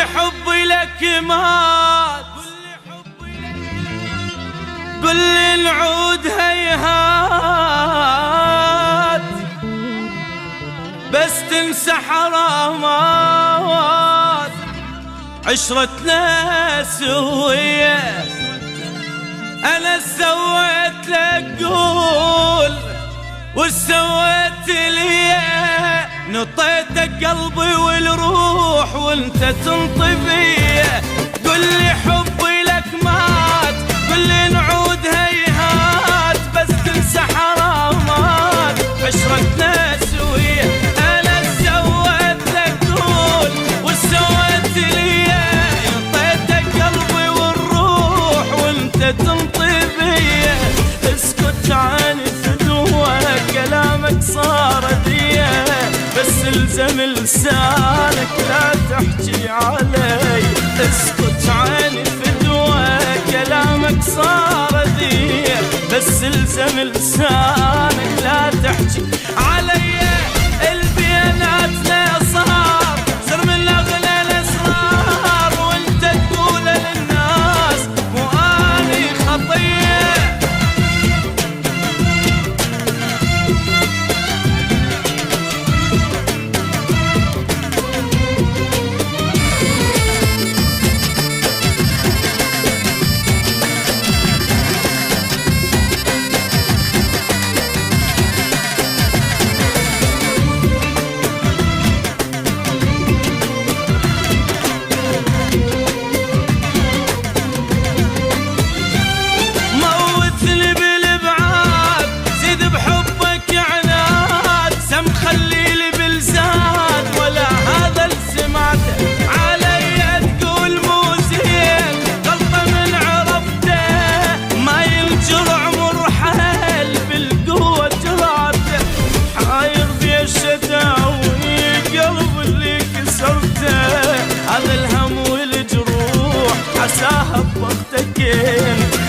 حبي لك مات، قل لي نعود هيهات، بس تنسى حرامات عشرتنا سوية. أنا سويت لك قول وسويت لي، نطيتك قلبي والروح وانت تنطي بيه. قل لي حبي لك مات، قل لي نعود هيهات، بس تنسى حرامات عشرتنا سوية. أنا سويت لك قول وسويت لي، نطيتك قلبي والروح وانت تنطي بيه. اسكت عن فدوة كلامك صار ذيه، بس الزم لسانك لا تحكي علي. اسكت عن فدوة كلامك صار ذيه، بس الزم لسانك لا تحكي علي. البياناتنا صار صار من اغلى الاسرار، وانت تقول للناس مو اني خطيه. هذا الهم والجروح عساها بوقتكين.